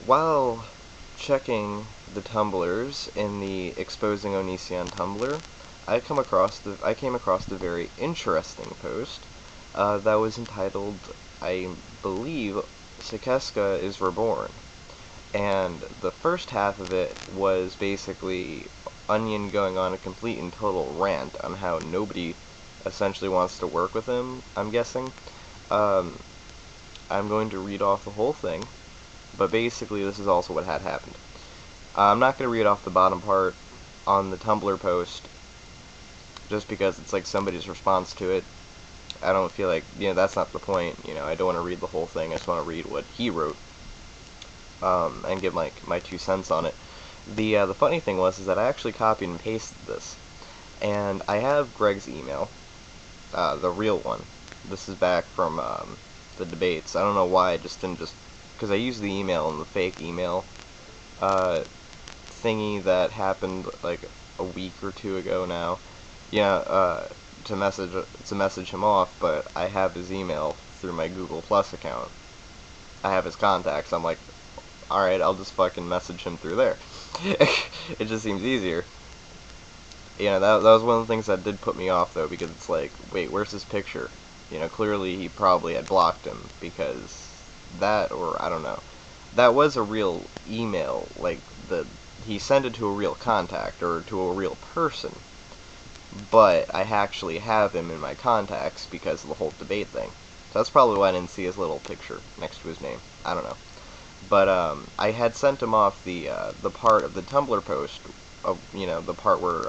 While checking the tumblers in the Exposing Onision Tumblr, I came across a very interesting post that was entitled, I believe, Sicesca is Reborn. And the first half of it was basically Onion going on a complete and total rant on how nobody essentially wants to work with him, I'm guessing. Um, I'm going to read off the whole thing, but basically this is also what had happened. I'm not going to read off the bottom part on the Tumblr post, just because it's like somebody's response to it. I don't feel like, that's not the point. I don't want to read the whole thing. I just want to read what he wrote, and give my 2 cents on it. The funny thing is that I actually copied and pasted this, and I have Greg's email, the real one. This is back from the debates. I don't know why I just didn't because I used the email and the fake email thingy that happened like a week or two ago now. To message him off, but I have his email through my Google Plus account. I have his contacts. I'm like, alright, I'll just fucking message him through there. It just seems easier. That was one of the things that did put me off, though, because it's like, wait, where's his picture? Clearly he probably had blocked him, because or I don't know. That was a real email, like, he sent it to a real contact, or to a real person. But I actually have him in my contacts because of the whole debate thing. So that's probably why I didn't see his little picture next to his name. I don't know. But I had sent him off the part of the Tumblr post, of the part where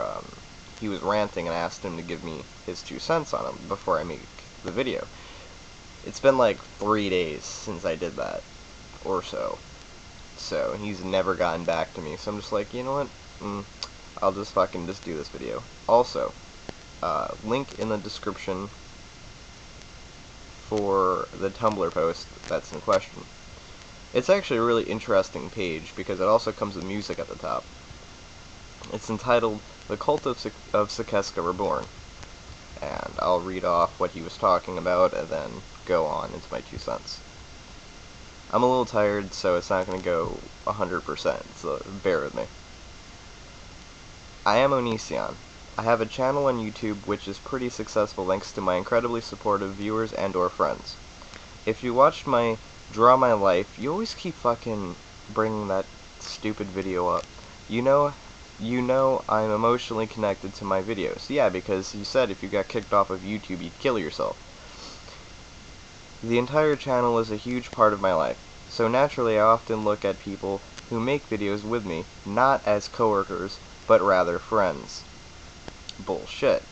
he was ranting, and I asked him to give me his 2 cents on him before I make the video. It's been like 3 days since I did that, or so. So he's never gotten back to me. So I'm just like, you know what? I'll just fucking do this video. Also, link in the description for the Tumblr post that's in question. It's actually a really interesting page because it also comes with music at the top. It's entitled The Cult of Sicesca Reborn. And I'll read off what he was talking about and then go on into my 2 cents. I'm a little tired, so it's not going to go 100%, so bear with me. I am Onision. I have a channel on YouTube which is pretty successful thanks to my incredibly supportive viewers and or friends. If you watched my Draw My Life, you always keep fucking bringing that stupid video up. You know I'm emotionally connected to my videos. Yeah, because you said if you got kicked off of YouTube, you'd kill yourself. The entire channel is a huge part of my life, so naturally I often look at people who make videos with me, not as coworkers, but rather friends. Bullshit.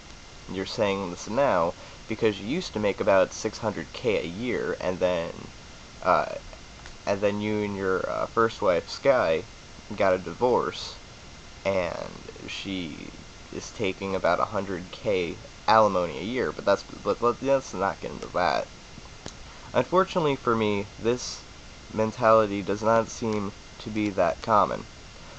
You're saying this now because you used to make about 600K a year, and then you and your first wife, Sky, got a divorce, and she is taking about 100K alimony a year, but let's not get into that. Unfortunately for me, this mentality does not seem to be that common.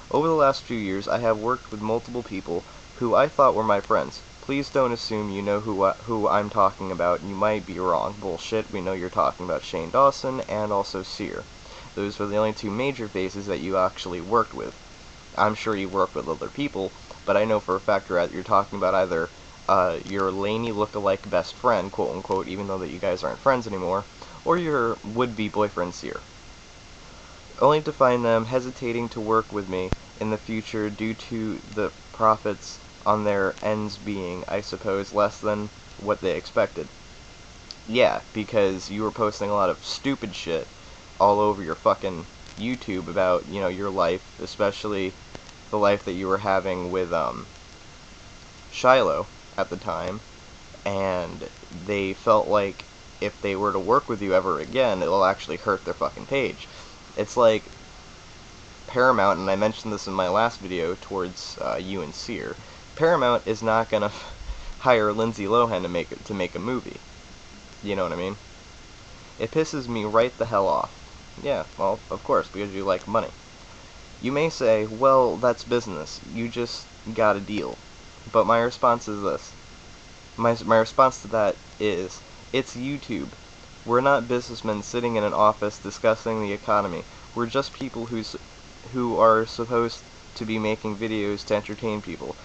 Over the last few years, I have worked with multiple people who I thought were my friends. Please don't assume you know who I'm talking about. You might be wrong. Bullshit. We know you're talking about Shane Dawson and also Sear. Those were the only two major faces that you actually worked with. I'm sure you worked with other people, but I know for a fact you're talking about either your Laney look-alike best friend, quote-unquote, even though that you guys aren't friends anymore, or your would-be boyfriend Sear. Only to find them hesitating to work with me in the future due to the profits on their ends being, I suppose, less than what they expected. Yeah, because you were posting a lot of stupid shit all over your fucking YouTube about, your life, especially the life that you were having with, Shiloh at the time, and they felt like if they were to work with you ever again, it'll actually hurt their fucking page. It's like Paramount, and I mentioned this in my last video towards you and Sear, Paramount is not gonna hire Lindsay Lohan to make a movie. You know what I mean? It pisses me right the hell off. Yeah, well, of course, because you like money. You may say, well, that's business. You just got a deal. But my response is this. My response to that is, it's YouTube. We're not businessmen sitting in an office discussing the economy. We're just people who are supposed to be making videos to entertain people.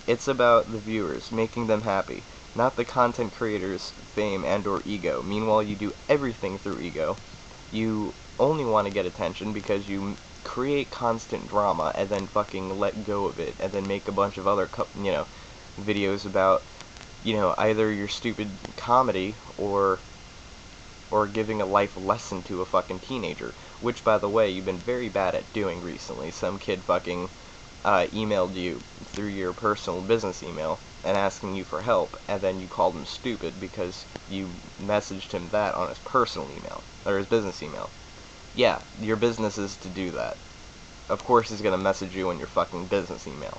It's about the viewers, making them happy, not the content creators' fame and or ego. Meanwhile, you do everything through ego. You only want to get attention because you create constant drama and then fucking let go of it and then make a bunch of other, videos about, either your stupid comedy or giving a life lesson to a fucking teenager, which, by the way, you've been very bad at doing recently. Some kid fucking emailed you through your personal business email and asking you for help, and then you called him stupid because you messaged him that on his personal email, or his business email. Yeah, your business is to do that. Of course he's gonna message you on your fucking business email.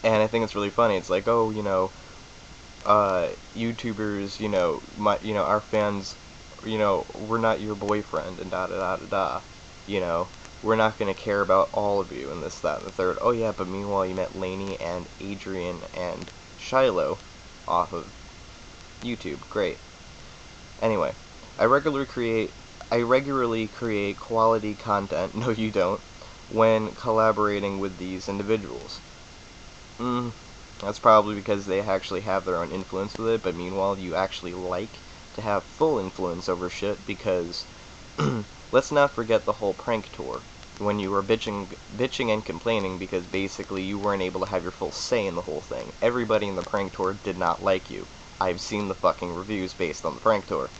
And I think it's really funny. It's like, oh, YouTubers, our fans, we're not your boyfriend, and da da da da da, we're not gonna care about all of you, and this, that, and the third. Oh yeah, but meanwhile you met Lainey and Adrian and Shiloh off of YouTube. Great. Anyway, I regularly create quality content, no you don't, when collaborating with these individuals. That's probably because they actually have their own influence with it, but meanwhile you actually like to have full influence over shit because let's not forget the whole prank tour when you were bitching and complaining because basically you weren't able to have your full say in the whole thing. Everybody in the prank tour did not like you. I've seen the fucking reviews based on the prank tour.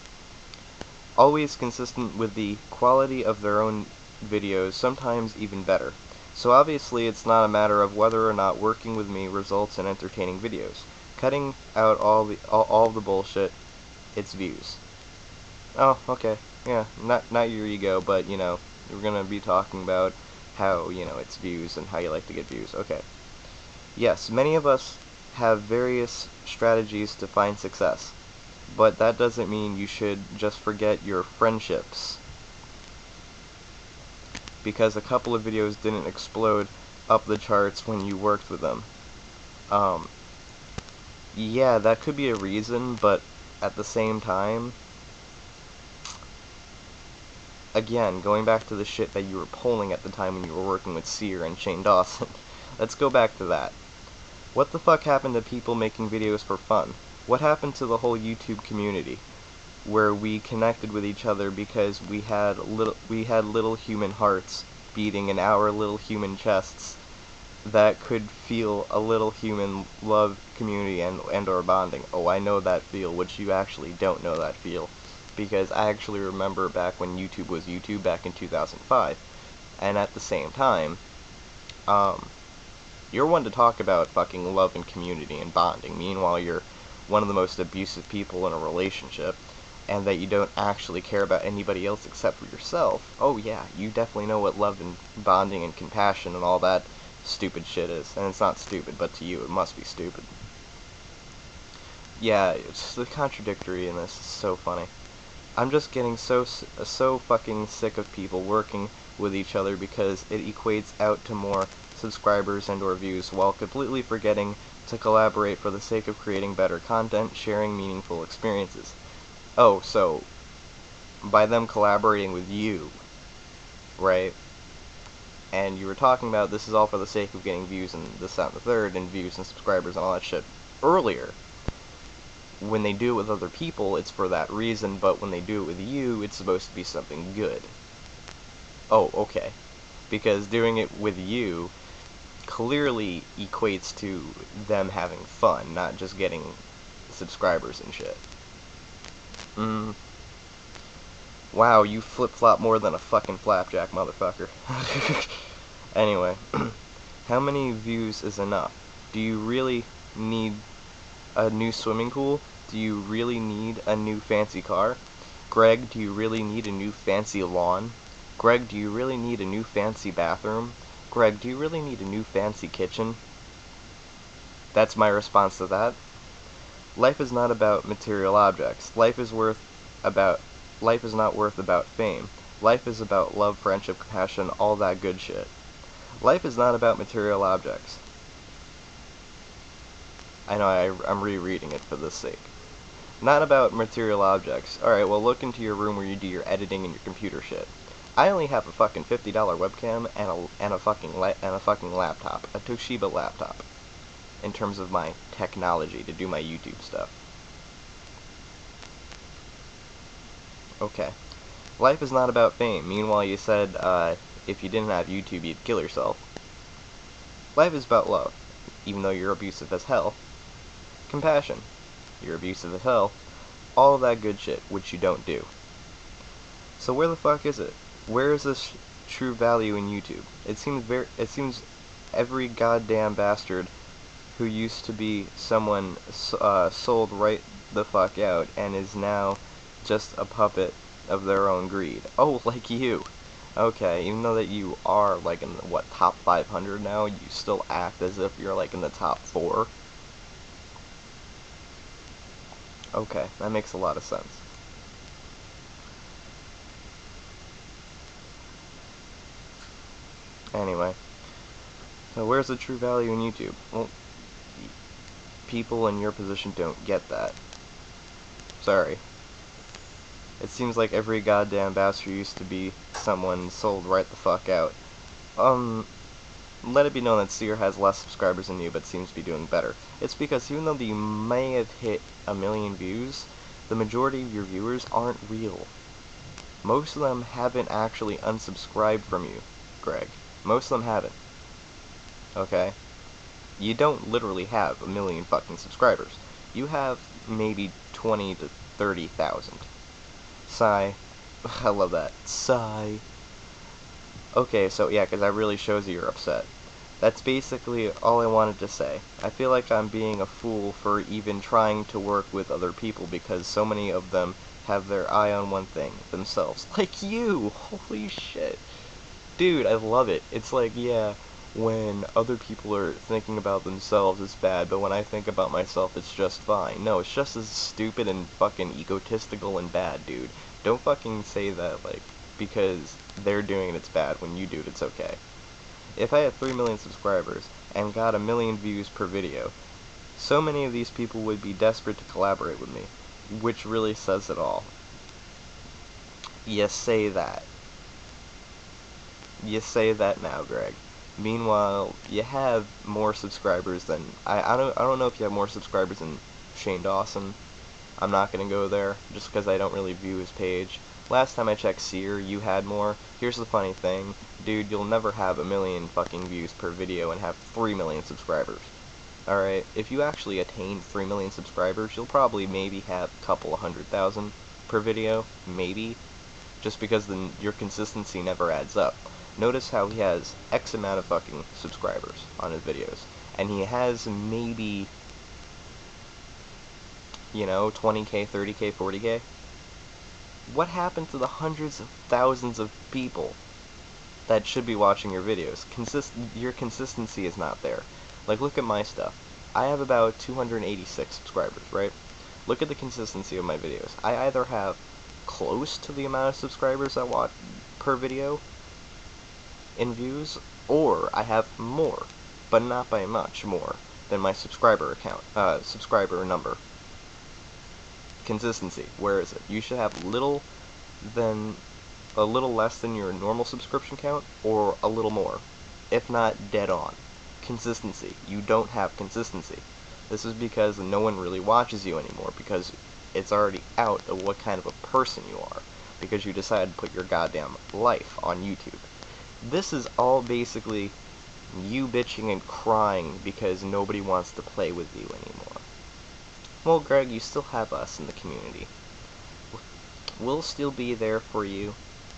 Always consistent with the quality of their own videos, sometimes even better. So obviously it's not a matter of whether or not working with me results in entertaining videos. Cutting out all the bullshit, it's views. Oh, okay. Yeah, not your ego, but we're gonna be talking about how, it's views and how you like to get views. Okay. Yes, many of us have various strategies to find success, but that doesn't mean you should just forget your friendships because a couple of videos didn't explode up the charts when you worked with them. Yeah, that could be a reason, but at the same time, again, going back to the shit that you were polling at the time when you were working with Sear and Shane Dawson, let's go back to that. What the fuck happened to people making videos for fun? What happened to the whole YouTube community, where we connected with each other because we had little human hearts beating in our little human chests that could feel a little human love, community, and or bonding? Oh, I know that feel, which you actually don't know that feel, because I actually remember back when YouTube was YouTube back in 2005, and at the same time, you're one to talk about fucking love and community and bonding. Meanwhile, you're one of the most abusive people in a relationship, and that you don't actually care about anybody else except for yourself. Oh yeah, you definitely know what love and bonding and compassion and all that stupid shit is. And it's not stupid, but to you it must be stupid. Yeah, it's the contradictory in this is so funny. I'm just getting so fucking sick of people working with each other because it equates out to more subscribers and or views while completely forgetting to collaborate for the sake of creating better content, sharing meaningful experiences. Oh, so by them collaborating with you, right? And you were talking about this is all for the sake of getting views and this, that, and the third, and views and subscribers and all that shit earlier. When they do it with other people, it's for that reason, but when they do it with you, it's supposed to be something good. Oh, okay. Because doing it with you clearly equates to them having fun, not just getting subscribers and shit. Wow, you flip-flop more than a fucking flapjack, motherfucker. Anyway, how many views is enough? Do you really need a new swimming pool? Do you really need a new fancy car? Greg, do you really need a new fancy lawn? Greg, do you really need a new fancy bathroom? Greg, do you really need a new fancy kitchen? That's my response to that. Life is not about material objects. Life is not worth about fame. Life is about love, friendship, compassion, all that good shit. Life is not about material objects. I know I'm rereading it for this sake. Not about material objects. Alright, well look into your room where you do your editing and your computer shit. I only have a fucking $50 webcam and a fucking laptop, a Toshiba laptop, in terms of my technology to do my YouTube stuff. Okay. Life is not about fame. Meanwhile, you said if you didn't have YouTube, you'd kill yourself. Life is about love, even though you're abusive as hell. Compassion. You're abusive as hell. All of that good shit, which you don't do. So where the fuck is it? Where is this true value in YouTube? It seems every goddamn bastard who used to be someone sold right the fuck out and is now just a puppet of their own greed. Oh, like you. Okay, even though that you are like in the, what, top 500 now, you still act as if you're like in the top 4. Okay, that makes a lot of sense. Anyway, so where's the true value in YouTube? Well, people in your position don't get that. Sorry. It seems like every goddamn bastard used to be someone sold right the fuck out. Let it be known that Seer has less subscribers than you, but seems to be doing better. It's because even though you may have hit 1 million views, the majority of your viewers aren't real. Most of them haven't actually unsubscribed from you, Greg. Most of them haven't. Okay? You don't literally have 1 million fucking subscribers. You have maybe 20 to 30,000. Sigh. I love that. Sigh. Okay, so yeah, because that really shows you're upset. That's basically all I wanted to say. I feel like I'm being a fool for even trying to work with other people because so many of them have their eye on one thing, themselves. Like you! Holy shit. Dude, I love it. It's like, yeah, when other people are thinking about themselves, it's bad, but when I think about myself, it's just fine. No, it's just as stupid and fucking egotistical and bad, dude. Don't fucking say that, like, because they're doing it, it's bad. When you do it, it's okay. If I had 3 million subscribers and got 1 million views per video, so many of these people would be desperate to collaborate with me, which really says it all. You say that. You say that now, Greg. Meanwhile, you have more subscribers than I don't know if you have more subscribers than Shane Dawson. I'm not gonna go there just because I don't really view his page. Last time I checked Seer, you had more. Here's the funny thing, dude, you'll never have 1 million fucking views per video and have 3 million subscribers. Alright, if you actually attain 3 million subscribers, you'll probably maybe have a couple of 100,000 per video, maybe, just because your consistency never adds up. Notice how he has X amount of fucking subscribers on his videos, and he has maybe, you know, 20k, 30k, 40k. What happened to the hundreds of thousands of people that should be watching your videos? Your consistency is not there. Like, look at my stuff. I have about 286 subscribers, right? Look at the consistency of my videos. I either have close to the amount of subscribers I watch per video in views, or I have more, but not by much more than my subscriber number. Consistency, where is it? You should have a little less than your normal subscription count, or a little more, if not dead on. Consistency. You don't have consistency. This is because no one really watches you anymore, because it's already out of what kind of a person you are, because you decided to put your goddamn life on YouTube. This is all basically you bitching and crying because nobody wants to play with you anymore. Well, Greg, you still have us in the community. We'll still be there for you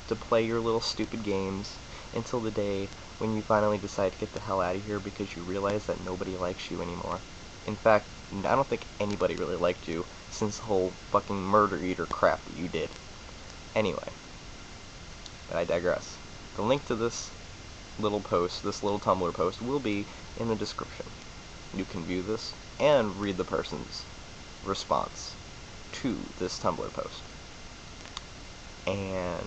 to play your little stupid games until the day when you finally decide to get the hell out of here because you realize that nobody likes you anymore. In fact, I don't think anybody really liked you since the whole fucking murder eater crap that you did. Anyway, but I digress. The link to this little post, this little Tumblr post, will be in the description. You can view this and read the person's response to this Tumblr post. And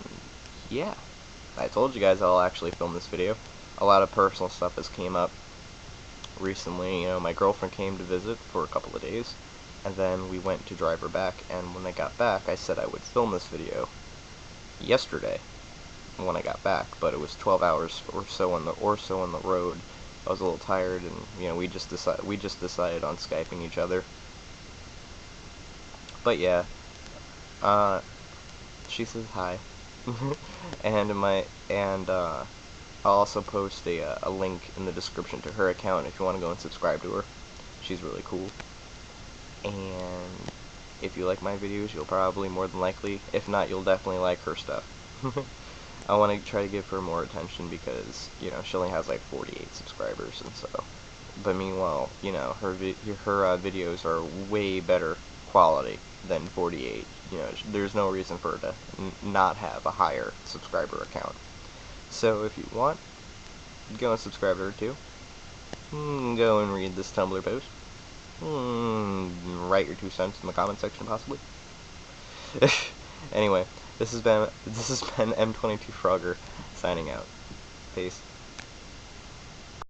yeah, I told you guys I'll actually film this video. A lot of personal stuff has came up recently. You know, my girlfriend came to visit for a couple of days, and then we went to drive her back, and when I got back, I said I would film this video yesterday when I got back, but it was 12 hours or so on the road. I was a little tired, and we just decided on Skyping each other. But yeah, she says hi, and I'll also post a link in the description to her account if you want to go and subscribe to her. She's really cool. And if you like my videos, you'll probably, more than likely, if not, you'll definitely like her stuff. I want to try to give her more attention because, she only has like 48 subscribers, and so. But meanwhile, her videos are way better quality than 48. There's no reason for her to not have a higher subscriber account. So if you want, go and subscribe to her too. Go and read this Tumblr post. Write your 2 cents in the comment section, possibly. Anyway, this has been M22 Frogger signing out. Peace.